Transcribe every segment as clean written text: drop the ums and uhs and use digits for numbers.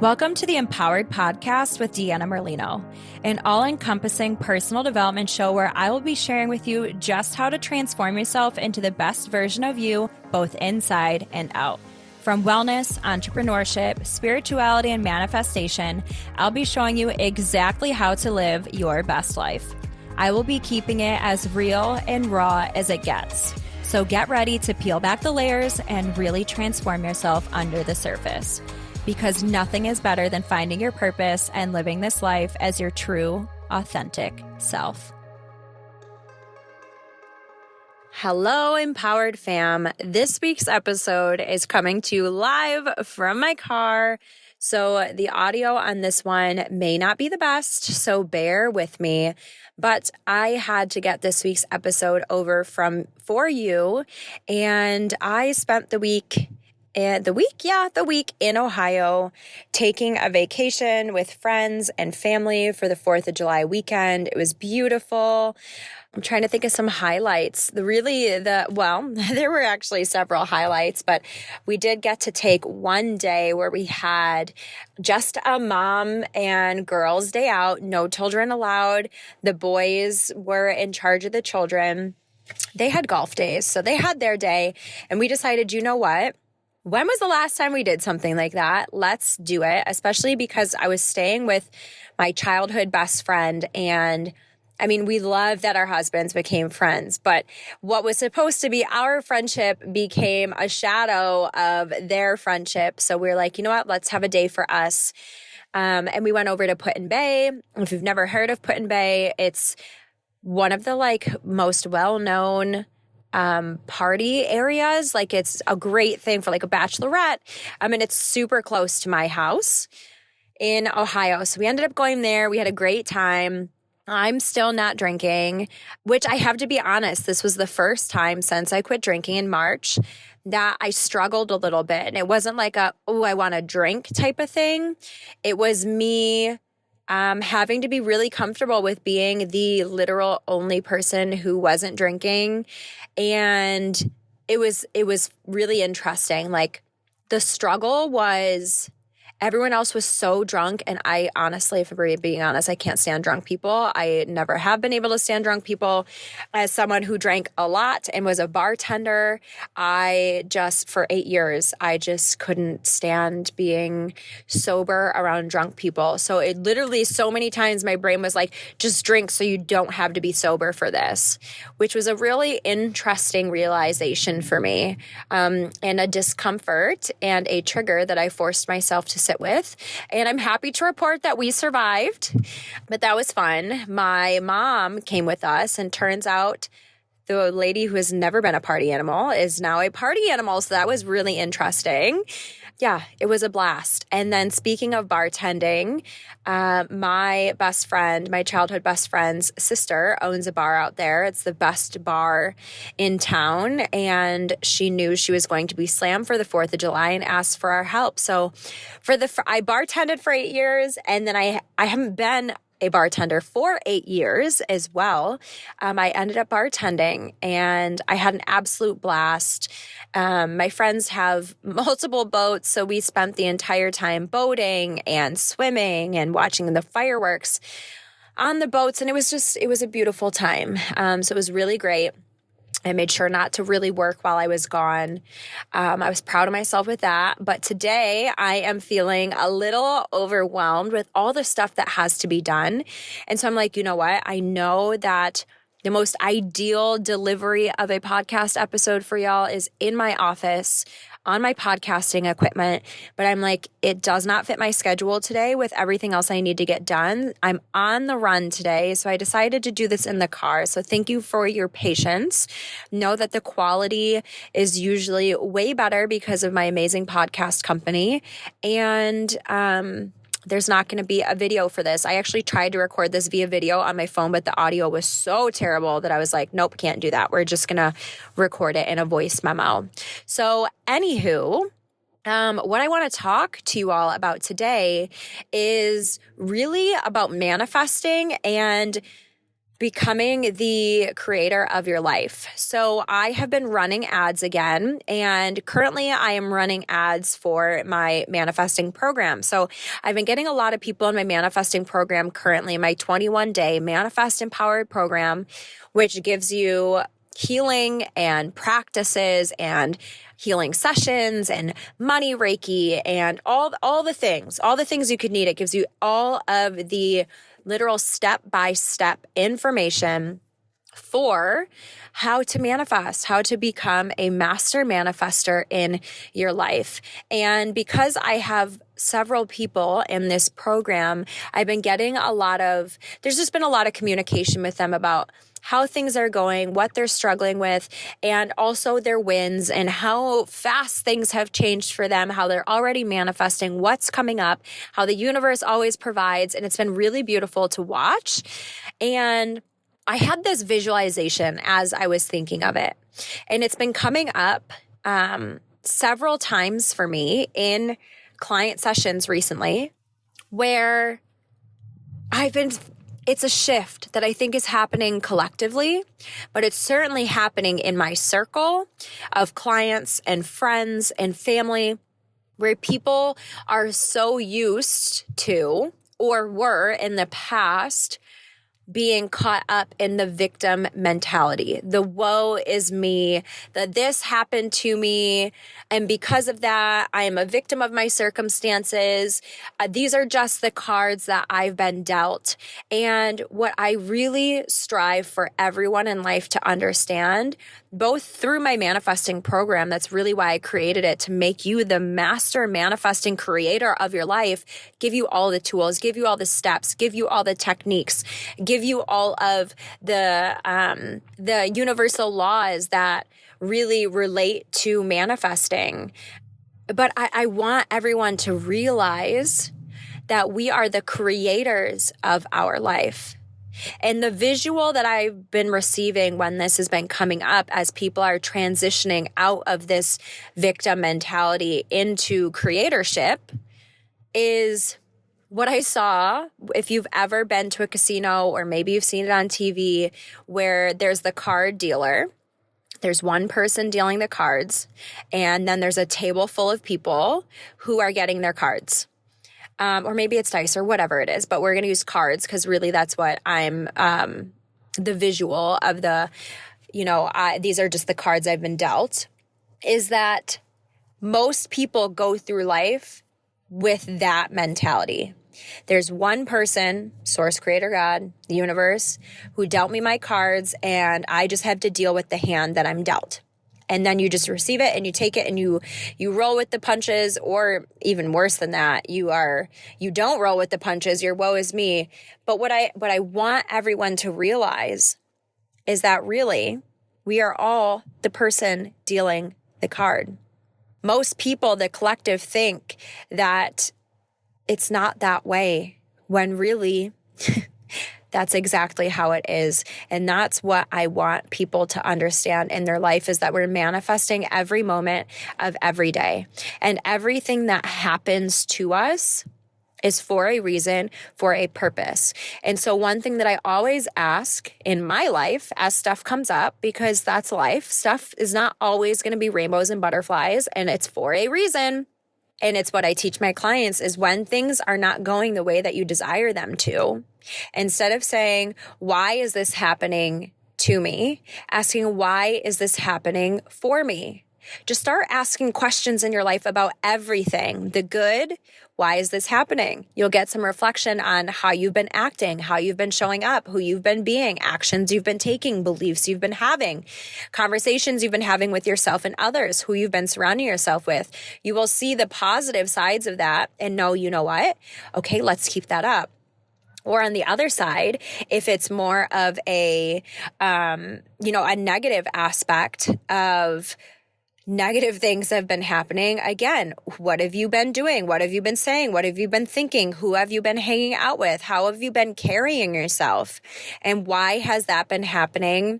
Welcome to the Empowered Podcast with Deanna Merlino, an all-encompassing personal development show where I will be sharing with you just how to transform yourself into the best version of you, both inside and out. From wellness, entrepreneurship, spirituality, and manifestation, I'll be showing you exactly how to live your best life. I will be keeping it as real and raw as it gets. So get ready to peel back the layers and really transform yourself under the surface. Because nothing is better than finding your purpose and living this life as your true, authentic self. Hello, Empowered fam. This week's episode is coming to you live from my car. So the audio on this one may not be the best, so bear with me. But I had to get this week's episode over for you, and I spent the week in Ohio, taking a vacation with friends and family for the 4th of July weekend. It was beautiful. I'm trying to think of some highlights. There were actually several highlights, but we did get to take one day where we had just a mom and girls day out, no children allowed. The boys were in charge of the children. They had golf days, so they had their day, and we decided, you know what? When was the last time we did something like that? Let's do it, especially because I was staying with my childhood best friend. And I mean, we love that our husbands became friends, but what was supposed to be our friendship became a shadow of their friendship. So we were like, you know what? Let's have a day for us. And we went over to Put-in-Bay. If you've never heard of Put-in-Bay, it's one of the most well-known party areas. It's a great thing for a bachelorette. It's super close to my house in Ohio. So we ended up going there. We had a great time. I'm still not drinking, which I have to be honest, this was the first time since I quit drinking in March that I struggled a little bit. And it wasn't like I want to drink type of thing. It was me having to be really comfortable with being the literal only person who wasn't drinking. And it was really interesting. The struggle was everyone else was so drunk. And I honestly, if we're being honest, I can't stand drunk people. I never have been able to stand drunk people. As someone who drank a lot and was a bartender, for 8 years, I just couldn't stand being sober around drunk people. So it literally so many times my brain was like, just drink so you don't have to be sober for this, which was a really interesting realization for me, and a discomfort and a trigger that I forced myself to sit with. And I'm happy to report that we survived, but that was fun. My mom came with us, and turns out the lady who has never been a party animal is now a party animal. So that was really interesting. Yeah, it was a blast. And then speaking of bartending, my best friend, my childhood best friend's sister owns a bar out there. It's the best bar in town. And she knew she was going to be slammed for the 4th of July and asked for our help. So I bartended for 8 years, and then I haven't been a bartender for 8 years as well. I ended up bartending, and I had an absolute blast. My friends have multiple boats, so we spent the entire time boating and swimming and watching the fireworks on the boats, and it was a beautiful time. So it was really great. I made sure not to really work while I was gone. I was proud of myself with that. But today I am feeling a little overwhelmed with all the stuff that has to be done. And so I'm like, you know what? I know that the most ideal delivery of a podcast episode for y'all is in my office on my podcasting equipment. But I'm like, it does not fit my schedule today with everything else I need to get done. I'm on the run today, so I decided to do this in the car. So thank you for your patience. Know that the quality is usually way better because of my amazing podcast company. And there's not going to be a video for this. I actually tried to record this via video on my phone, but the audio was so terrible that I was like, nope, can't do that. We're just going to record it in a voice memo. So anywho, what I want to talk to you all about today is really about manifesting and becoming the creator of your life. So I have been running ads again, and currently I am running ads for my manifesting program. So I've been getting a lot of people in my manifesting program currently, my 21-day Manifest Empowered program, which gives you healing and practices and healing sessions and money Reiki and all the things you could need. It gives you all of the literal step-by-step information for how to manifest, how to become a master manifester in your life. And because I have several people in this program, I've been getting there's just been a lot of communication with them about how things are going, what they're struggling with, and also their wins and how fast things have changed for them, how they're already manifesting what's coming up, how the universe always provides. And it's been really beautiful to watch. And I had this visualization as I was thinking of it. And it's been coming up several times for me in client sessions recently where it's a shift that I think is happening collectively, but it's certainly happening in my circle of clients and friends and family, where people are so used to, or were in the past, being caught up in the victim mentality. The woe is me, that this happened to me, and because of that, I am a victim of my circumstances. These are just the cards that I've been dealt. And what I really strive for everyone in life to understand, both through my manifesting program, that's really why I created it, to make you the master manifesting creator of your life, give you all the tools, give you all the steps, give you all the techniques, give you all of the universal laws that really relate to manifesting. But I want everyone to realize that we are the creators of our life. And the visual that I've been receiving when this has been coming up as people are transitioning out of this victim mentality into creatorship is what I saw. If you've ever been to a casino, or maybe you've seen it on TV, where there's the card dealer. There's one person dealing the cards, and then there's a table full of people who are getting their cards. Or maybe it's dice or whatever it is, but we're going to use cards because really that's what I'm, the visual of these are just the cards I've been dealt, is that most people go through life with that mentality. There's one person, source, creator, God, the universe, who dealt me my cards, and I just have to deal with the hand that I'm dealt. And then you just receive it and you take it and you roll with the punches, or even worse than that, you don't roll with the punches, your woe is me. But what I want everyone to realize is that really we are all the person dealing the card. Most people, the collective, think that it's not that way, when really that's exactly how it is. And that's what I want people to understand in their life, is that we're manifesting every moment of every day. And everything that happens to us is for a reason, for a purpose. And so one thing that I always ask in my life as stuff comes up, because that's life, stuff is not always going to be rainbows and butterflies, and it's for a reason. And it's what I teach my clients, is when things are not going the way that you desire them to, instead of saying, why is this happening to me? Asking, why is this happening for me? Just start asking questions in your life about everything. The good, why is this happening? You'll get some reflection on how you've been acting, how you've been showing up, who you've been being, actions you've been taking, beliefs you've been having, conversations you've been having with yourself and others, who you've been surrounding yourself with. You will see the positive sides of that and know, you know what? Okay, let's keep that up. Or on the other side, if it's more of a negative aspect of negative things have been happening. Again, what have you been doing? What have you been saying? What have you been thinking? Who have you been hanging out with? How have you been carrying yourself? And why has that been happening?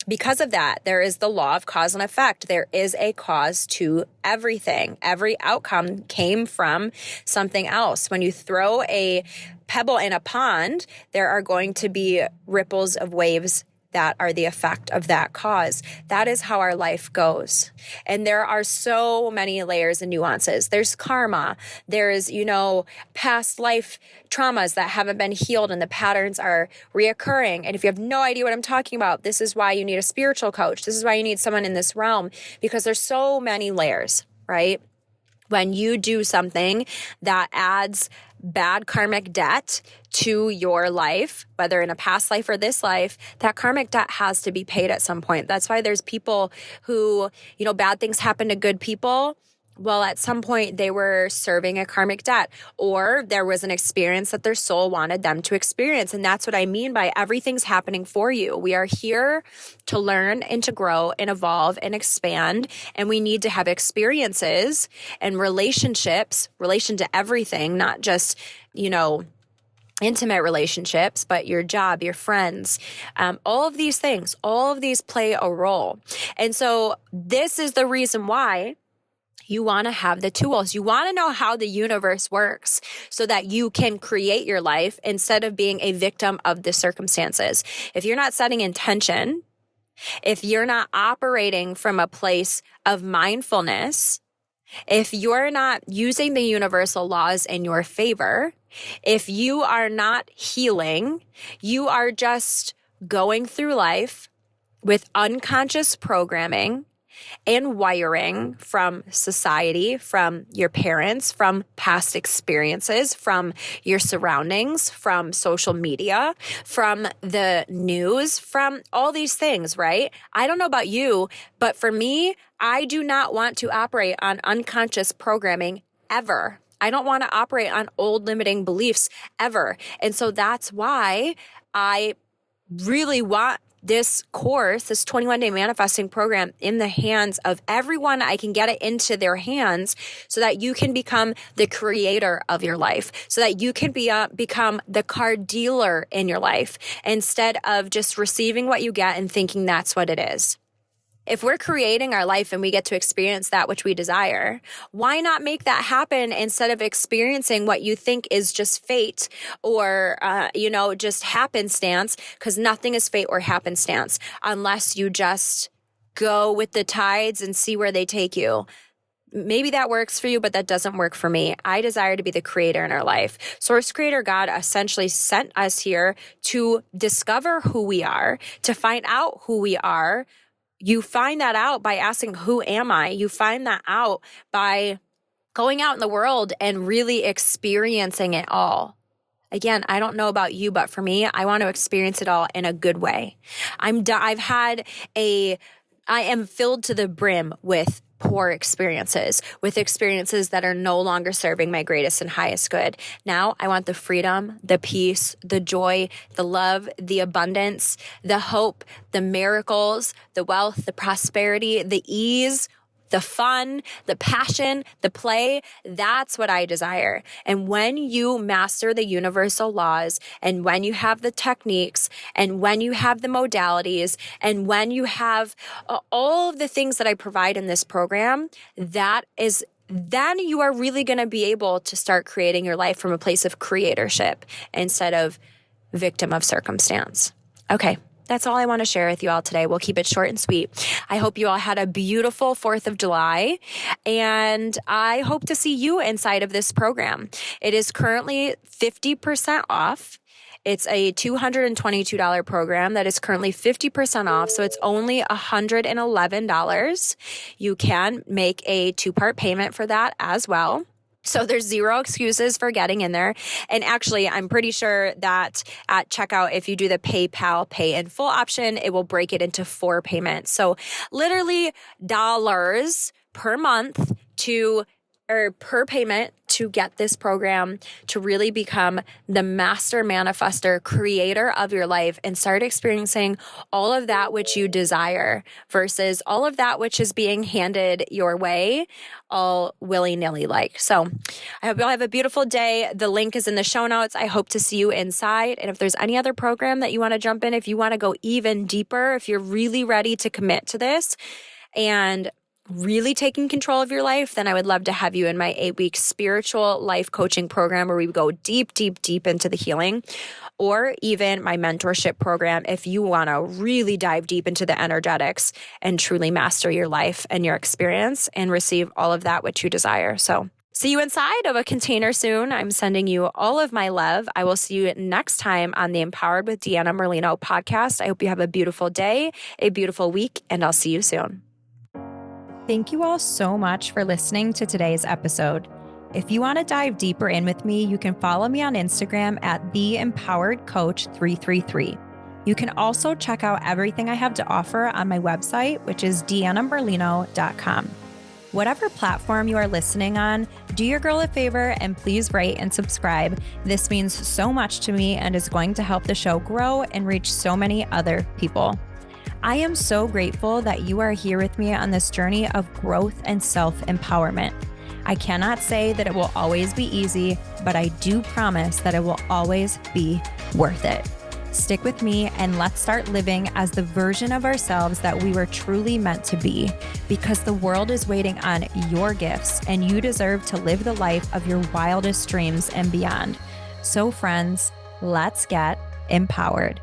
Because of that, there is the law of cause and effect. There is a cause to everything. Every outcome came from something else. When you throw a pebble in a pond, there are going to be ripples of waves that are the effect of that cause. That is how our life goes. And there are so many layers and nuances. There's karma. There's, past life traumas that haven't been healed and the patterns are reoccurring. And if you have no idea what I'm talking about, this is why you need a spiritual coach. This is why you need someone in this realm, because there's so many layers, right? When you do something that adds bad karmic debt to your life, whether in a past life or this life, that karmic debt has to be paid at some point. That's why there's people who, bad things happen to good people. Well, at some point they were serving a karmic debt, or there was an experience that their soul wanted them to experience. And that's what I mean by everything's happening for you. We are here to learn and to grow and evolve and expand. And we need to have experiences and relationships, relation to everything, not just, intimate relationships, but your job, your friends, all of these things, all of these play a role. And so this is the reason why you want to have the tools. You want to know how the universe works so that you can create your life instead of being a victim of the circumstances. If you're not setting intention, if you're not operating from a place of mindfulness, if you're not using the universal laws in your favor, if you are not healing, you are just going through life with unconscious programming and wiring from society, from your parents, from past experiences, from your surroundings, from social media, from the news, from all these things, right? I don't know about you, but for me, I do not want to operate on unconscious programming ever. I don't want to operate on old limiting beliefs ever. And so that's why I really want this course, this 21-day manifesting program in the hands of everyone. I can get it into their hands so that you can become the creator of your life, so that you can become the card dealer in your life instead of just receiving what you get and thinking that's what it is. If we're creating our life and we get to experience that which we desire, why not make that happen instead of experiencing what you think is just fate or, just happenstance? Because nothing is fate or happenstance unless you just go with the tides and see where they take you. Maybe that works for you, but that doesn't work for me. I desire to be the creator in our life. Source Creator God essentially sent us here to discover who we are, to find out who we are. You find that out by asking, who am I? You find that out by going out in the world and really experiencing it all. Again, I don't know about you, but for me, I want to experience it all in a good way. I am filled to the brim with poor experiences, with experiences that are no longer serving my greatest and highest good. Now I want the freedom, the peace, the joy, the love, the abundance, the hope, the miracles, the wealth, the prosperity, the ease, the fun, the passion, the play. That's what I desire. And when you master the universal laws, and when you have the techniques, and when you have the modalities, and when you have all of the things that I provide in this program, then you are really going to be able to start creating your life from a place of creatorship instead of victim of circumstance. Okay. That's all I want to share with you all today. We'll keep it short and sweet. I hope you all had a beautiful 4th of July, and I hope to see you inside of this program. It is currently 50% off. It's a $222 program that is currently 50% off, so it's only $111. You can make a 2-part payment for that as well. So there's zero excuses for getting in there. And actually, I'm pretty sure that at checkout, if you do the PayPal pay in full option, it will break it into 4 payments. So literally dollars per month per payment to get this program to really become the master manifester, creator of your life, and start experiencing all of that which you desire versus all of that which is being handed your way all willy-nilly like. So I hope you all have a beautiful day. The link is in the show notes. I hope to see you inside. And if there's any other program that you want to jump in, if you want to go even deeper, if you're really ready to commit to this and really taking control of your life, then I would love to have you in my 8-week spiritual life coaching program where we go deep, deep, deep into the healing, or even my mentorship program if you want to really dive deep into the energetics and truly master your life and your experience and receive all of that which you desire. So see you inside of a container soon. I'm sending you all of my love. I will see you next time on the Empowered with Deanna Merlino podcast. I hope you have a beautiful day, a beautiful week, and I'll see you soon. Thank you all so much for listening to today's episode. If you want to dive deeper in with me, you can follow me on Instagram at theempoweredcoach333. You can also check out everything I have to offer on my website, which is deannamerlino.com. Whatever platform you are listening on, do your girl a favor and please rate and subscribe. This means so much to me and is going to help the show grow and reach so many other people. I am so grateful that you are here with me on this journey of growth and self-empowerment. I cannot say that it will always be easy, but I do promise that it will always be worth it. Stick with me and let's start living as the version of ourselves that we were truly meant to be, because the world is waiting on your gifts and you deserve to live the life of your wildest dreams and beyond. So friends, let's get empowered.